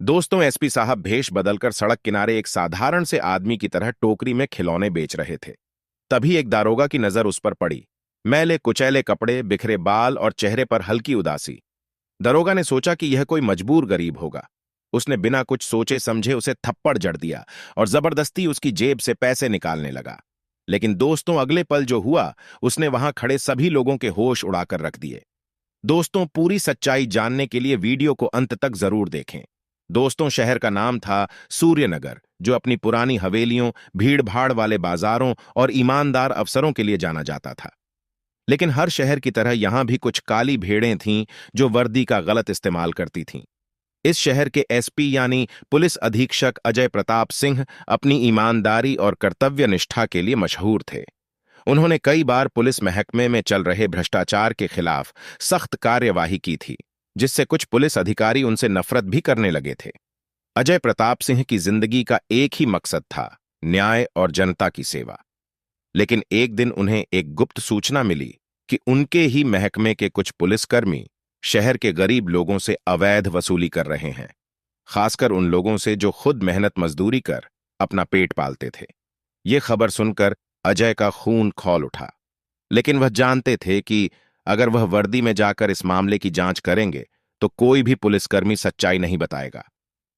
दोस्तों, एसपी साहब भेष बदलकर सड़क किनारे एक साधारण से आदमी की तरह टोकरी में खिलौने बेच रहे थे। तभी एक दारोगा की नजर उस पर पड़ी। मैले कुचैले कपड़े, बिखरे बाल और चेहरे पर हल्की उदासी। दरोगा ने सोचा कि यह कोई मजबूर गरीब होगा। उसने बिना कुछ सोचे समझे उसे थप्पड़ जड़ दिया और जबरदस्ती उसकी जेब से पैसे निकालने लगा। लेकिन दोस्तों, अगले पल जो हुआ उसने वहां खड़े सभी लोगों के होश उड़ाकर रख दिए। दोस्तों, पूरी सच्चाई जानने के लिए वीडियो को अंत तक जरूर देखें। दोस्तों, शहर का नाम था सूर्यनगर, जो अपनी पुरानी हवेलियों, भीड़-भाड़ वाले बाजारों और ईमानदार अफसरों के लिए जाना जाता था। लेकिन हर शहर की तरह यहां भी कुछ काली भेड़ें थीं जो वर्दी का गलत इस्तेमाल करती थीं। इस शहर के एसपी यानी पुलिस अधीक्षक अजय प्रताप सिंह अपनी ईमानदारी और कर्तव्य निष्ठा के लिए मशहूर थे। उन्होंने कई बार पुलिस महकमे में चल रहे भ्रष्टाचार के खिलाफ सख्त कार्यवाही की थी, जिससे कुछ पुलिस अधिकारी उनसे नफरत भी करने लगे थे। अजय प्रताप सिंह की जिंदगी का एक ही मकसद था, न्याय और जनता की सेवा। लेकिन एक दिन उन्हें एक गुप्त सूचना मिली कि उनके ही महकमे के कुछ पुलिसकर्मी शहर के गरीब लोगों से अवैध वसूली कर रहे हैं, खासकर उन लोगों से जो खुद मेहनत मजदूरी कर अपना पेट पालते थे। ये खबर सुनकर अजय का खून खौल उठा। लेकिन वह जानते थे कि अगर वह वर्दी में जाकर इस मामले की जांच करेंगे तो कोई भी पुलिसकर्मी सच्चाई नहीं बताएगा।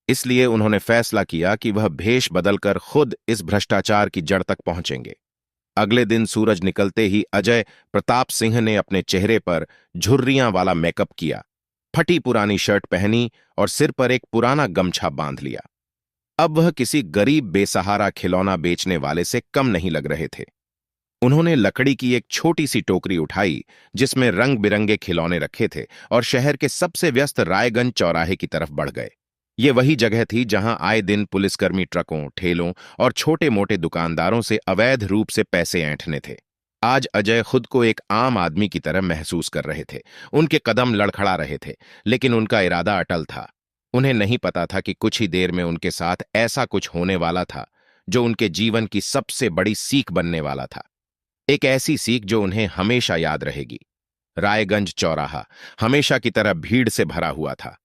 इसलिए उन्होंने फैसला किया कि वह भेष बदलकर खुद इस भ्रष्टाचार की जड़ तक पहुंचेंगे। अगले दिन सूरज निकलते ही अजय प्रताप सिंह ने अपने चेहरे पर झुर्रियां वाला मेकअप किया, फटी पुरानी शर्ट पहनी और सिर पर एक पुराना गमछा बांध लिया। अब वह किसी गरीब बेसहारा खिलौना बेचने वाले से कम नहीं लग रहे थे। उन्होंने लकड़ी की एक छोटी सी टोकरी उठाई जिसमें रंग बिरंगे खिलौने रखे थे और शहर के सबसे व्यस्त रायगंज चौराहे की तरफ बढ़ गए। ये वही जगह थी जहां आए दिन पुलिसकर्मी ट्रकों, ठेलों और छोटे मोटे दुकानदारों से अवैध रूप से पैसे ऐंठने थे। आज अजय खुद को एक आम आदमी की तरह महसूस कर रहे थे। उनके कदम लड़खड़ा रहे थे, लेकिन उनका इरादा अटल था। उन्हें नहीं पता था कि कुछ ही देर में उनके साथ ऐसा कुछ होने वाला था जो उनके जीवन की सबसे बड़ी सीख बनने वाला था। एक ऐसी सीख जो उन्हें हमेशा याद रहेगी। रायगंज चौराहा हमेशा की तरह भीड़ से भरा हुआ था।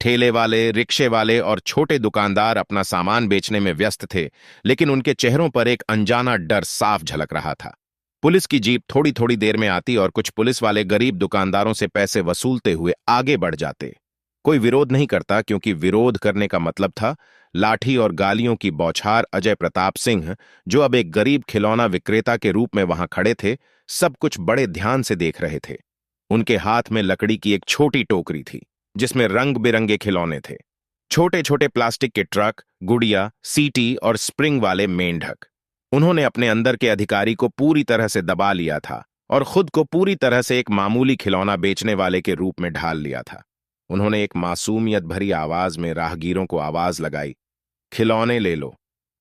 ठेले वाले, रिक्शे वाले और छोटे दुकानदार अपना सामान बेचने में व्यस्त थे, लेकिन उनके चेहरों पर एक अनजाना डर साफ झलक रहा था। पुलिस की जीप थोड़ी थोड़ी देर में आती और कुछ पुलिस वाले गरीब दुकानदारों से पैसे वसूलते हुए आगे बढ़ जाते। कोई विरोध नहीं करता, क्योंकि विरोध करने का मतलब था लाठी और गालियों की बौछार। अजय प्रताप सिंह, जो अब एक गरीब खिलौना विक्रेता के रूप में वहां खड़े थे, सब कुछ बड़े ध्यान से देख रहे थे। उनके हाथ में लकड़ी की एक छोटी टोकरी थी जिसमें रंग बिरंगे खिलौने थे। छोटे छोटे प्लास्टिक के ट्रक, गुड़िया, सीटी और स्प्रिंग वाले मेंढक। उन्होंने अपने अंदर के अधिकारी को पूरी तरह से दबा लिया था और खुद को पूरी तरह से एक मामूली खिलौना बेचने वाले के रूप में ढाल लिया था। उन्होंने एक मासूमियत भरी आवाज में राहगीरों को आवाज लगाई, खिलौने ले लो,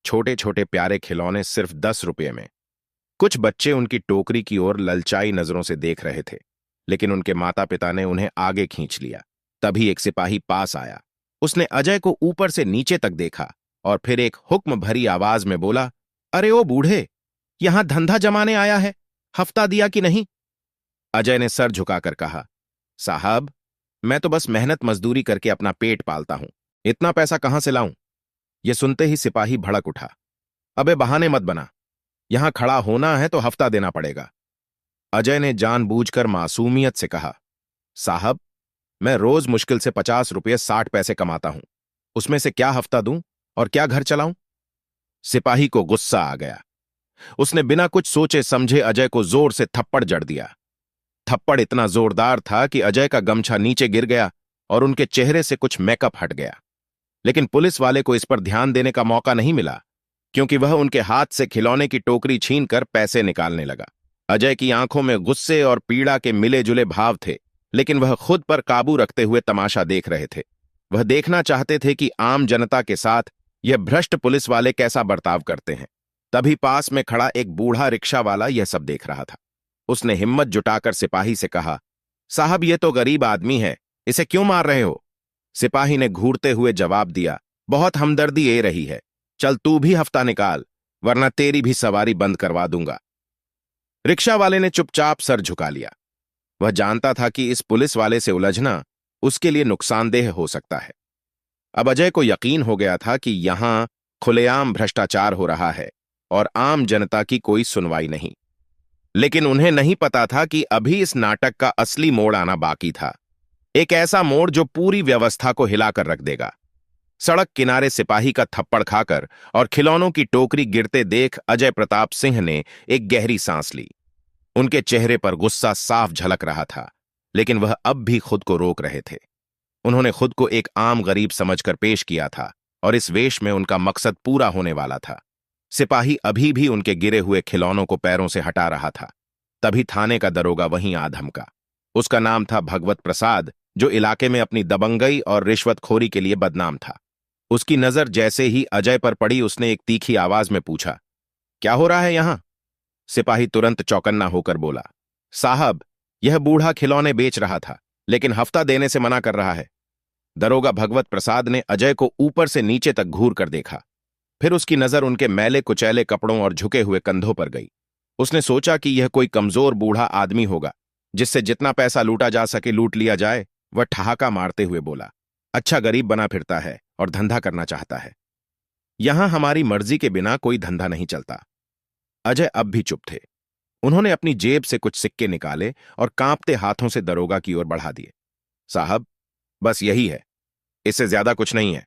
छोटे छोटे प्यारे खिलौने सिर्फ 10 रुपये में। कुछ बच्चे उनकी टोकरी की ओर ललचाई नजरों से देख रहे थे, लेकिन उनके माता पिता ने उन्हें आगे खींच लिया। तभी एक सिपाही पास आया। उसने अजय को ऊपर से नीचे तक देखा और फिर एक हुक्म भरी आवाज में बोला, अरे ओ बूढ़े, यहां धंधा जमाने आया है, हफ्ता दिया कि नहीं? अजय ने सर झुकाकर कहा, साहब, मैं तो बस मेहनत मजदूरी करके अपना पेट पालता हूं, इतना पैसा कहां से लाऊं? यह सुनते ही सिपाही भड़क उठा, अबे बहाने मत बना, यहां खड़ा होना है तो हफ्ता देना पड़ेगा। अजय ने जानबूझकर मासूमियत से कहा, साहब, मैं रोज मुश्किल से 50 रुपये 60 पैसे कमाता हूं, उसमें से क्या हफ्ता दूं और क्या घर चलाऊं? सिपाही को गुस्सा आ गया। उसने बिना कुछ सोचे समझे अजय को जोर से थप्पड़ जड़ दिया। थप्पड़ इतना जोरदार था कि अजय का गमछा नीचे गिर गया और उनके चेहरे से कुछ मेकअप हट गया। लेकिन पुलिस वाले को इस पर ध्यान देने का मौका नहीं मिला, क्योंकि वह उनके हाथ से खिलौने की टोकरी छीनकर पैसे निकालने लगा। अजय की आंखों में गुस्से और पीड़ा के मिले जुले भाव थे, लेकिन वह खुद पर काबू रखते हुए तमाशा देख रहे थे। वह देखना चाहते थे कि आम जनता के साथ यह भ्रष्ट पुलिस वाले कैसा बर्ताव करते हैं। तभी पास में खड़ा एक बूढ़ा रिक्शा वाला यह सब देख रहा था। उसने हिम्मत जुटाकर सिपाही से कहा, साहब, ये तो गरीब आदमी है, इसे क्यों मार रहे हो? सिपाही ने घूरते हुए जवाब दिया, बहुत हमदर्दी ए रही है, चल तू भी हफ्ता निकाल, वरना तेरी भी सवारी बंद करवा दूंगा। रिक्शा वाले ने चुपचाप सर झुका लिया। वह जानता था कि इस पुलिस वाले से उलझना उसके लिए नुकसानदेह हो सकता है। अब अजय को यकीन हो गया था कि यहां खुलेआम भ्रष्टाचार हो रहा है और आम जनता की कोई सुनवाई नहीं। लेकिन उन्हें नहीं पता था कि अभी इस नाटक का असली मोड़ आना बाकी था, एक ऐसा मोड़ जो पूरी व्यवस्था को हिलाकर रख देगा। सड़क किनारे सिपाही का थप्पड़ खाकर और खिलौनों की टोकरी गिरते देख अजय प्रताप सिंह ने एक गहरी सांस ली। उनके चेहरे पर गुस्सा साफ झलक रहा था, लेकिन वह अब भी खुद को रोक रहे थे। उन्होंने खुद को एक आम गरीब समझकर पेश किया था और इस वेश में उनका मकसद पूरा होने वाला था। सिपाही अभी भी उनके गिरे हुए खिलौनों को पैरों से हटा रहा था। तभी थाने का दरोगा वहीं आ धमका। उसका नाम था भगवत प्रसाद, जो इलाके में अपनी दबंगई और रिश्वतखोरी के लिए बदनाम था। उसकी नजर जैसे ही अजय पर पड़ी, उसने एक तीखी आवाज में पूछा, क्या हो रहा है यहां? सिपाही तुरंत चौकन्ना होकर बोला, साहब, यह बूढ़ा खिलौने बेच रहा था, लेकिन हफ्ता देने से मना कर रहा है। दरोगा भगवत प्रसाद ने अजय को ऊपर से नीचे तक घूर कर देखा। फिर उसकी नजर उनके मैले कुचैले कपड़ों और झुके हुए कंधों पर गई। उसने सोचा कि यह कोई कमजोर बूढ़ा आदमी होगा, जिससे जितना पैसा लूटा जा सके लूट लिया जाए। वह ठहाका मारते हुए बोला, अच्छा गरीब बना फिरता है और धंधा करना चाहता है। यहां हमारी मर्जी के बिना कोई धंधा नहीं चलता। अजय अब भी चुप थे। उन्होंने अपनी जेब से कुछ सिक्के निकाले और कांपते हाथों से दरोगा की ओर बढ़ा दिए। साहब, बस यही है, इससे ज्यादा कुछ नहीं है।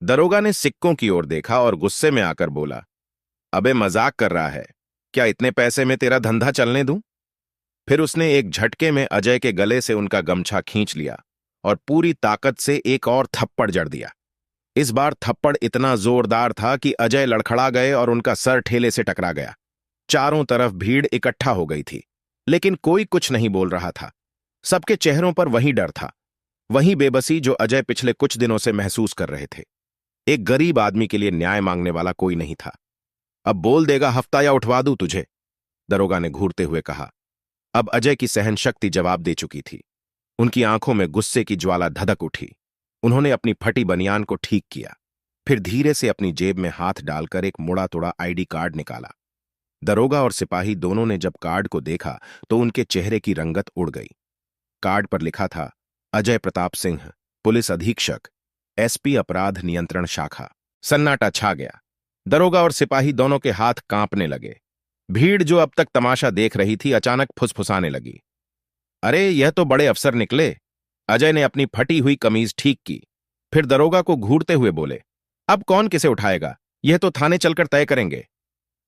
दरोगा ने सिक्कों की ओर देखा और गुस्से में आकर बोला, अबे मजाक कर रहा है क्या? इतने पैसे में तेरा धंधा चलने दूं? फिर उसने एक झटके में अजय के गले से उनका गमछा खींच लिया और पूरी ताकत से एक और थप्पड़ जड़ दिया। इस बार थप्पड़ इतना जोरदार था कि अजय लड़खड़ा गए और उनका सर ठेले से टकरा गया। चारों तरफ भीड़ इकट्ठा हो गई थी, लेकिन कोई कुछ नहीं बोल रहा था। सबके चेहरों पर वही डर था, वही बेबसी जो अजय पिछले कुछ दिनों से महसूस कर रहे थे। एक गरीब आदमी के लिए न्याय मांगने वाला कोई नहीं था। अब बोल देगा हफ्ता या उठवा दूं तुझे? दरोगा ने घूरते हुए कहा। अब अजय की सहन शक्ति जवाब दे चुकी थी। उनकी आंखों में गुस्से की ज्वाला धधक उठी। उन्होंने अपनी फटी बनियान को ठीक किया, फिर धीरे से अपनी जेब में हाथ डालकर एक मुड़ा तोड़ा आईडी कार्ड निकाला। दरोगा और सिपाही दोनों ने जब कार्ड को देखा तो उनके चेहरे की रंगत उड़ गई। कार्ड पर लिखा था, अजय प्रताप सिंह, पुलिस अधीक्षक, एसपी अपराध नियंत्रण शाखा। सन्नाटा छा गया। दरोगा और सिपाही दोनों के हाथ कांपने लगे। भीड़ जो अब तक तमाशा देख रही थी अचानक फुसफुसाने लगी। अरे, यह तो बड़े अफसर निकले। अजय ने अपनी फटी हुई कमीज ठीक की, फिर दरोगा को घूरते हुए बोले, अब कौन किसे उठाएगा? यह तो थाने चलकर तय करेंगे।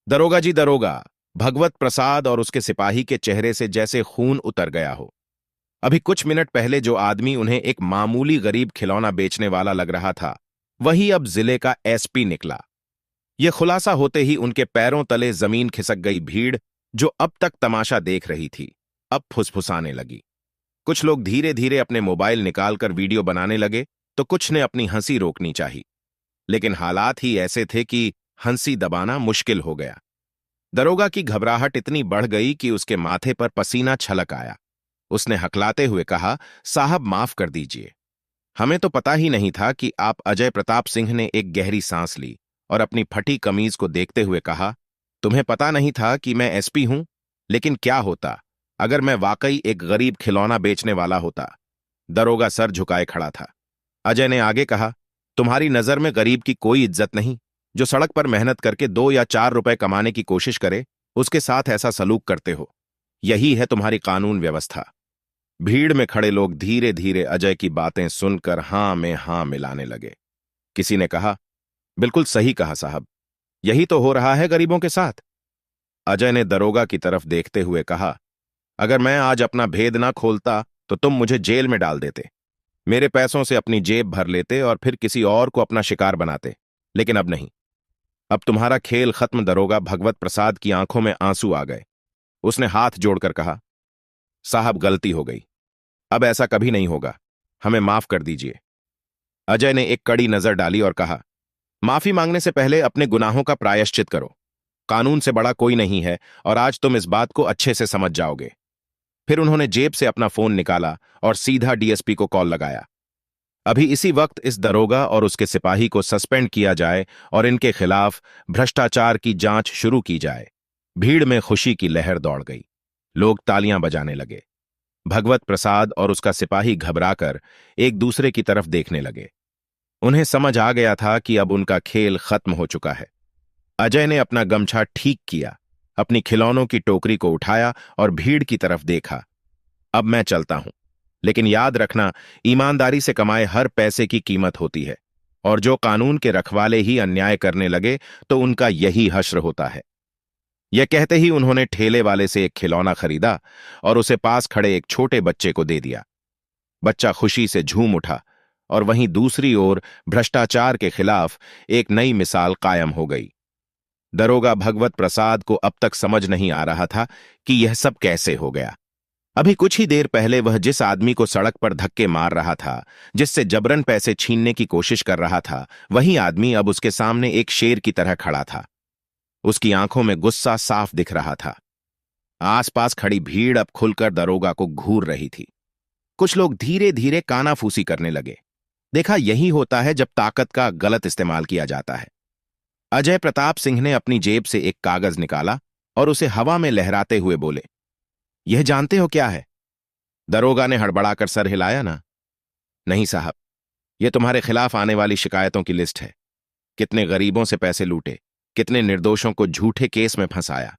दरोगा जी दरोगा! भगवत प्रसाद और उसके सिपाही के चेहरे से जैसे खून उतर गया हो। अभी कुछ मिनट पहले जो आदमी उन्हें एक मामूली गरीब खिलौना बेचने वाला लग रहा था, वही अब जिले का एसपी निकला। यह खुलासा होते ही उनके पैरों तले जमीन खिसक गई। भीड़ जो अब तक तमाशा देख रही थी, अब फुसफुसाने लगी। कुछ लोग धीरे धीरे अपने मोबाइल निकालकर वीडियो बनाने लगे, तो कुछ ने अपनी हंसी रोकनी चाही। लेकिन हालात ही ऐसे थे कि हंसी दबाना मुश्किल हो गया। दरोगा की घबराहट इतनी बढ़ गई कि उसके माथे पर पसीना छलक आया। उसने हकलाते हुए कहा, साहब माफ कर दीजिए, हमें तो पता ही नहीं था कि आप अजय प्रताप सिंह ने एक गहरी सांस ली और अपनी फटी कमीज को देखते हुए कहा, तुम्हें पता नहीं था कि मैं एसपी हूं? लेकिन क्या होता अगर मैं वाकई एक गरीब खिलौना बेचने वाला होता? दरोगा सर झुकाए खड़ा था। अजय ने आगे कहा, तुम्हारी नजर में गरीब की कोई इज्जत नहीं। जो सड़क पर मेहनत करके 2 या 4 रुपए कमाने की कोशिश करे, उसके साथ ऐसा सलूक करते हो। यही है तुम्हारी कानून व्यवस्था। भीड़ में खड़े लोग धीरे धीरे अजय की बातें सुनकर हां में हां मिलाने लगे। किसी ने कहा, बिल्कुल सही कहा साहब, यही तो हो रहा है गरीबों के साथ। अजय ने दरोगा की तरफ देखते हुए कहा, अगर मैं आज अपना भेद ना खोलता तो तुम मुझे जेल में डाल देते, मेरे पैसों से अपनी जेब भर लेते और फिर किसी और को अपना शिकार बनाते। लेकिन अब नहीं, अब तुम्हारा खेल खत्म। दरोगा भगवत प्रसाद की आंखों में आंसू आ गए। उसने हाथ जोड़कर कहा, साहब गलती हो गई, अब ऐसा कभी नहीं होगा, हमें माफ कर दीजिए। अजय ने एक कड़ी नजर डाली और कहा, माफी मांगने से पहले अपने गुनाहों का प्रायश्चित करो। कानून से बड़ा कोई नहीं है और आज तुम इस बात को अच्छे से समझ जाओगे। फिर उन्होंने जेब से अपना फोन निकाला और सीधा डीएसपी को कॉल लगाया। अभी इसी वक्त इस दरोगा और उसके सिपाही को सस्पेंड किया जाए और इनके खिलाफ भ्रष्टाचार की जांच शुरू की जाए। भीड़ में खुशी की लहर दौड़ गई। लोग तालियां बजाने लगे। भगवत प्रसाद और उसका सिपाही घबराकर एक दूसरे की तरफ देखने लगे। उन्हें समझ आ गया था कि अब उनका खेल खत्म हो चुका है। अजय ने अपना गमछा ठीक किया, अपनी खिलौनों की टोकरी को उठाया और भीड़ की तरफ देखा। अब मैं चलता हूं, लेकिन याद रखना, ईमानदारी से कमाए हर पैसे की कीमत होती है, और जो कानून के रखवाले ही अन्याय करने लगे तो उनका यही हश्र होता है। यह कहते ही उन्होंने ठेले वाले से एक खिलौना खरीदा और उसे पास खड़े एक छोटे बच्चे को दे दिया। बच्चा खुशी से झूम उठा, और वहीं दूसरी ओर भ्रष्टाचार के खिलाफ एक नई मिसाल कायम हो गई। दरोगा भगवत प्रसाद को अब तक समझ नहीं आ रहा था कि यह सब कैसे हो गया। अभी कुछ ही देर पहले वह जिस आदमी को सड़क पर धक्के मार रहा था, जिससे जबरन पैसे छीनने की कोशिश कर रहा था, वही आदमी अब उसके सामने एक शेर की तरह खड़ा था। उसकी आंखों में गुस्सा साफ दिख रहा था। आसपास खड़ी भीड़ अब खुलकर दरोगा को घूर रही थी। कुछ लोग धीरे धीरे कानाफूसी करने लगे। देखा, यही होता है जब ताकत का गलत इस्तेमाल किया जाता है। अजय प्रताप सिंह ने अपनी जेब से एक कागज निकाला और उसे हवा में लहराते हुए बोले, यह जानते हो क्या है? दरोगा ने हड़बड़ाकर सर हिलाया। ना, नहीं साहब, यह तुम्हारे खिलाफ आने वाली शिकायतों की लिस्ट है। कितने गरीबों से पैसे लूटे, कितने निर्दोषों को झूठे केस में फंसाया,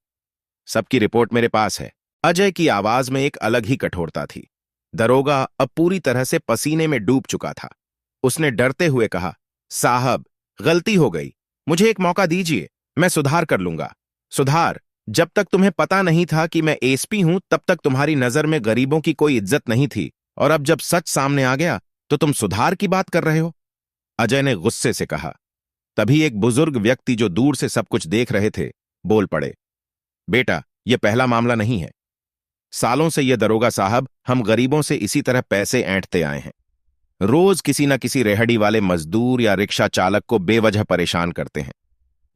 सबकी रिपोर्ट मेरे पास है। अजय की आवाज में एक अलग ही कठोरता थी। दरोगा अब पूरी तरह से पसीने में डूब चुका था। उसने डरते हुए कहा, साहब, गलती हो गई, मुझे एक मौका दीजिए, मैं सुधार कर लूंगा। सुधार? जब तक तुम्हें पता नहीं था कि मैं एसपी हूं, तब तक तुम्हारी नजर में गरीबों की कोई इज्जत नहीं थी, और अब जब सच सामने आ गया तो तुम सुधार की बात कर रहे हो? अजय ने गुस्से से कहा। तभी एक बुजुर्ग व्यक्ति जो दूर से सब कुछ देख रहे थे बोल पड़े, बेटा, यह पहला मामला नहीं है। सालों से यह दरोगा साहब हम गरीबों से इसी तरह पैसे ऐंठते आए हैं। रोज किसी न किसी रेहड़ी वाले मजदूर या रिक्शा चालक को बेवजह परेशान करते हैं।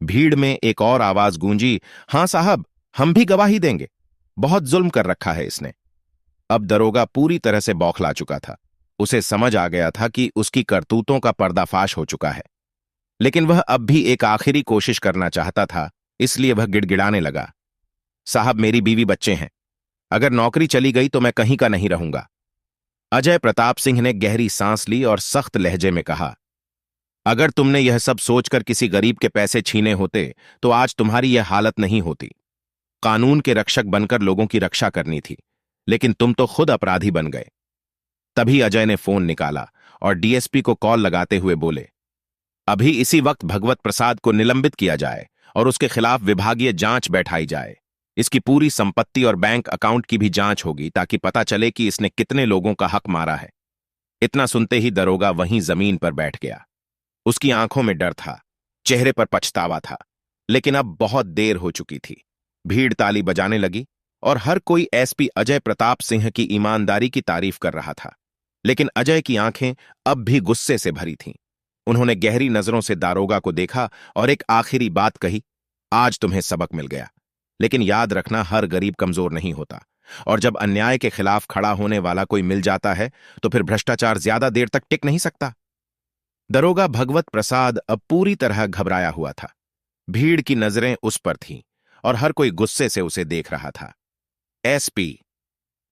भीड़ में एक और आवाज गूंजी, हां साहब, हम भी गवाही देंगे। बहुत जुल्म कर रखा है इसने। अब दरोगा पूरी तरह से बौखला चुका था। उसे समझ आ गया था कि उसकी करतूतों का पर्दाफाश हो चुका है, लेकिन वह अब भी एक आखिरी कोशिश करना चाहता था, इसलिए वह गिड़गिड़ाने लगा, साहब, मेरी बीवी बच्चे हैं। अगर नौकरी चली गई तो मैं कहीं का नहीं रहूंगा। अजय प्रताप सिंह ने गहरी सांस ली और सख्त लहजे में कहा, अगर तुमने यह सब सोचकर किसी गरीब के पैसे छीने होते तो आज तुम्हारी यह हालत नहीं होती। कानून के रक्षक बनकर लोगों की रक्षा करनी थी, लेकिन तुम तो खुद अपराधी बन गए। तभी अजय ने फोन निकाला और डीएसपी को कॉल लगाते हुए बोले, अभी इसी वक्त भगवत प्रसाद को निलंबित किया जाए और उसके खिलाफ विभागीय जांच बैठाई जाए। इसकी पूरी संपत्ति और बैंक अकाउंट की भी जांच होगी, ताकि पता चले कि इसने कितने लोगों का हक मारा है। इतना सुनते ही दरोगा वहीं जमीन पर बैठ गया। उसकी आंखों में डर था, चेहरे पर पछतावा था, लेकिन अब बहुत देर हो चुकी थी। भीड़ ताली बजाने लगी और हर कोई एसपी अजय प्रताप सिंह की ईमानदारी की तारीफ कर रहा था, लेकिन अजय की आंखें अब भी गुस्से से भरी थीं। उन्होंने गहरी नजरों से दारोगा को देखा और एक आखिरी बात कही, आज तुम्हें सबक मिल गया, लेकिन याद रखना, हर गरीब कमजोर नहीं होता, और जब अन्याय के खिलाफ खड़ा होने वाला कोई मिल जाता है तो फिर भ्रष्टाचार ज्यादा देर तक टिक नहीं सकता। दरोगा भगवत प्रसाद अब पूरी तरह घबराया हुआ था। भीड़ की नजरें उस पर थीं और हर कोई गुस्से से उसे देख रहा था। एसपी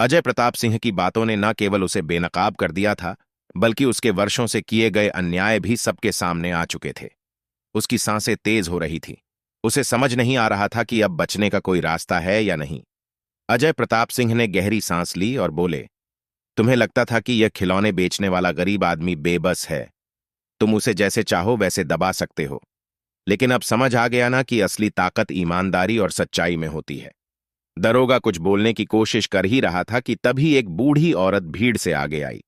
अजय प्रताप सिंह की बातों ने न केवल उसे बेनकाब कर दिया था, बल्कि उसके वर्षों से किए गए अन्याय भी सबके सामने आ चुके थे। उसकी सांसें तेज हो रही थीं। उसे समझ नहीं आ रहा था कि अब बचने का कोई रास्ता है या नहीं। अजय प्रताप सिंह ने गहरी सांस ली और बोले, तुम्हें लगता था कि यह खिलौने बेचने वाला गरीब आदमी बेबस है, तुम उसे जैसे चाहो वैसे दबा सकते हो, लेकिन अब समझ आ गया ना कि असली ताकत ईमानदारी और सच्चाई में होती है। दरोगा कुछ बोलने की कोशिश कर ही रहा था कि तभी एक बूढ़ी औरत भीड़ से आगे आई।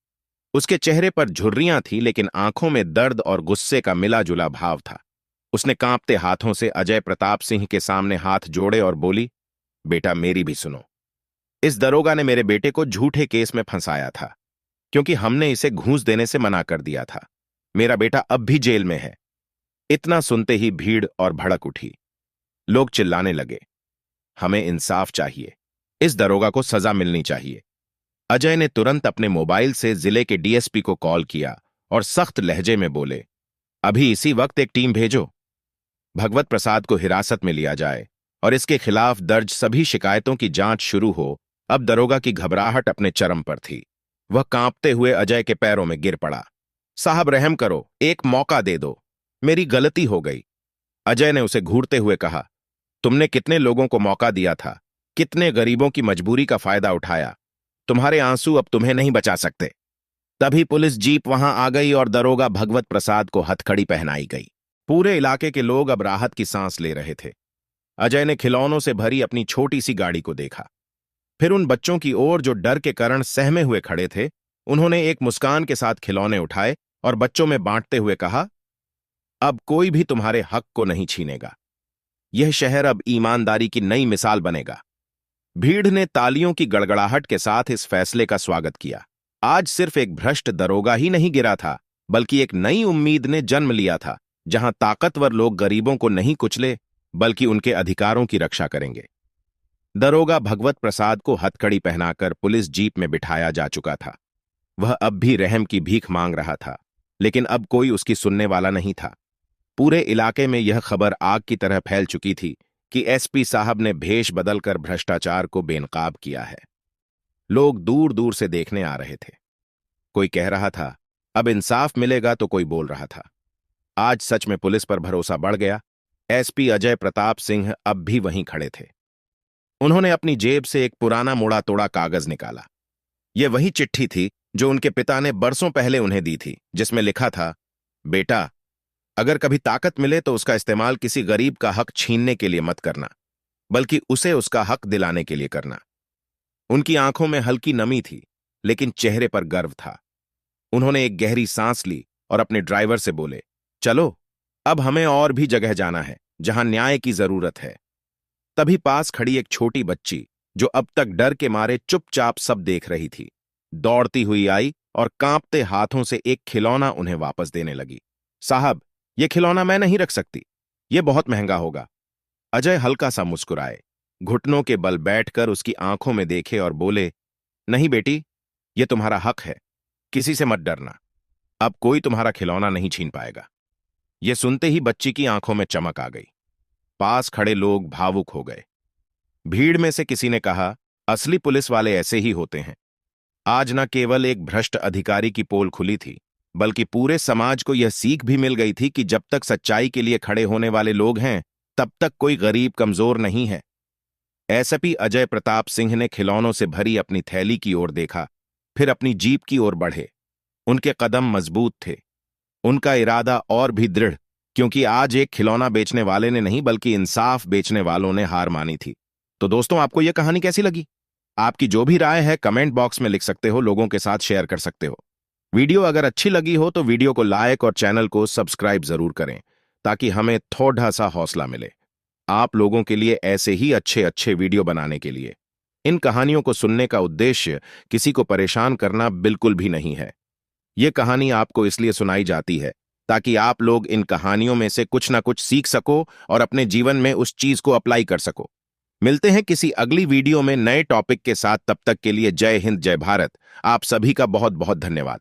उसके चेहरे पर झुर्रियां थीं, लेकिन आंखों में दर्द और गुस्से का मिला जुला भाव था। उसने कांपते हाथों से अजय प्रताप सिंह के सामने हाथ जोड़े और बोली, बेटा, मेरी भी सुनो। इस दरोगा ने मेरे बेटे को झूठे केस में फंसाया था, क्योंकि हमने इसे घूस देने से मना कर दिया था। मेरा बेटा अब भी जेल में है। इतना सुनते ही भीड़ और भड़क उठी। लोग चिल्लाने लगे, हमें इंसाफ चाहिए, इस दरोगा को सजा मिलनी चाहिए। अजय ने तुरंत अपने मोबाइल से जिले के डीएसपी को कॉल किया और सख्त लहजे में बोले, अभी इसी वक्त एक टीम भेजो। भगवत प्रसाद को हिरासत में लिया जाए और इसके खिलाफ दर्ज सभी शिकायतों की जांच शुरू हो। अब दरोगा की घबराहट अपने चरम पर थी। वह कांपते हुए अजय के पैरों में गिर पड़ा। साहब रहम करो, एक मौका दे दो, मेरी गलती हो गई। अजय ने उसे घूरते हुए कहा, तुमने कितने लोगों को मौका दिया था, कितने गरीबों की मजबूरी का फायदा उठाया। तुम्हारे आंसू अब तुम्हें नहीं बचा सकते। तभी पुलिस जीप वहां आ गई और दरोगा भगवत प्रसाद को हथकड़ी पहनाई गई। पूरे इलाके के लोग अब राहत की सांस ले रहे थे। अजय ने खिलौनों से भरी अपनी छोटी सी गाड़ी को देखा, फिर उन बच्चों की ओर जो डर के कारण सहमे हुए खड़े थे। उन्होंने एक मुस्कान के साथ खिलौने उठाए और बच्चों में बांटते हुए कहा, अब कोई भी तुम्हारे हक को नहीं छीनेगा। यह शहर अब ईमानदारी की नई मिसाल बनेगा। भीड़ ने तालियों की गड़गड़ाहट के साथ इस फैसले का स्वागत किया। आज सिर्फ एक भ्रष्ट दरोगा ही नहीं गिरा था, बल्कि एक नई उम्मीद ने जन्म लिया था, जहां ताकतवर लोग गरीबों को नहीं कुचले बल्कि उनके अधिकारों की रक्षा करेंगे। दरोगा भगवत प्रसाद को हथकड़ी पहनाकर पुलिस जीप में बिठाया जा चुका था। वह अब भी रहम की भीख मांग रहा था, लेकिन अब कोई उसकी सुनने वाला नहीं था। पूरे इलाके में यह खबर आग की तरह फैल चुकी थी कि एसपी साहब ने भेष बदलकर भ्रष्टाचार को बेनकाब किया है। लोग दूर दूर से देखने आ रहे थे। कोई कह रहा था अब इंसाफ मिलेगा, तो कोई बोल रहा था आज सच में पुलिस पर भरोसा बढ़ गया। एसपी अजय प्रताप सिंह अब भी वहीं खड़े थे। उन्होंने अपनी जेब से एक पुराना मोड़ा तोड़ा कागज निकाला। यह वही चिट्ठी थी जो उनके पिता ने बरसों पहले उन्हें दी थी, जिसमें लिखा था, बेटा, अगर कभी ताकत मिले तो उसका इस्तेमाल किसी गरीब का हक छीनने के लिए मत करना, बल्कि उसे उसका हक दिलाने के लिए करना। उनकी आंखों में हल्की नमी थी, लेकिन चेहरे पर गर्व था। उन्होंने एक गहरी सांस ली और अपने ड्राइवर से बोले, चलो, अब हमें और भी जगह जाना है जहां न्याय की जरूरत है। तभी पास खड़ी एक छोटी बच्ची, जो अब तक डर के मारे चुपचाप सब देख रही थी, दौड़ती हुई आई और कांपते हाथों से एक खिलौना उन्हें वापस देने लगी। साहब, यह खिलौना मैं नहीं रख सकती, यह बहुत महंगा होगा। अजय हल्का सा मुस्कुराए, घुटनों के बल बैठकर उसकी आंखों में देखे और बोले, नहीं बेटी, यह तुम्हारा हक है, किसी से मत डरना। अब कोई तुम्हारा खिलौना नहीं छीन पाएगा। यह सुनते ही बच्ची की आंखों में चमक आ गई। पास खड़े लोग भावुक हो गए। भीड़ में से किसी ने कहा, असली पुलिस वाले ऐसे ही होते हैं। आज न केवल एक भ्रष्ट अधिकारी की पोल खुली थी, बल्कि पूरे समाज को यह सीख भी मिल गई थी कि जब तक सच्चाई के लिए खड़े होने वाले लोग हैं, तब तक कोई गरीब कमजोर नहीं है। एसपी अजय प्रताप सिंह ने खिलौनों से भरी अपनी थैली की ओर देखा, फिर अपनी जीप की ओर बढ़े। उनके कदम मजबूत थे, उनका इरादा और भी दृढ़, क्योंकि आज एक खिलौना बेचने वाले ने नहीं, बल्कि इंसाफ बेचने वालों ने हार मानी थी। तो दोस्तों, आपको यह कहानी कैसी लगी? आपकी जो भी राय है कमेंट बॉक्स में लिख सकते हो, लोगों के साथ शेयर कर सकते हो। वीडियो अगर अच्छी लगी हो तो वीडियो को लाइक और चैनल को सब्सक्राइब जरूर करें, ताकि हमें थोड़ा सा हौसला मिले आप लोगों के लिए ऐसे ही अच्छे अच्छे वीडियो बनाने के लिए। इन कहानियों को सुनने का उद्देश्य किसी को परेशान करना बिल्कुल भी नहीं है। ये कहानी आपको इसलिए सुनाई जाती है ताकि आप लोग इन कहानियों में से कुछ ना कुछ सीख सको और अपने जीवन में उस चीज को अप्लाई कर सको। मिलते हैं किसी अगली वीडियो में नए टॉपिक के साथ। तब तक के लिए जय हिंद, जय भारत। आप सभी का बहुत बहुत धन्यवाद।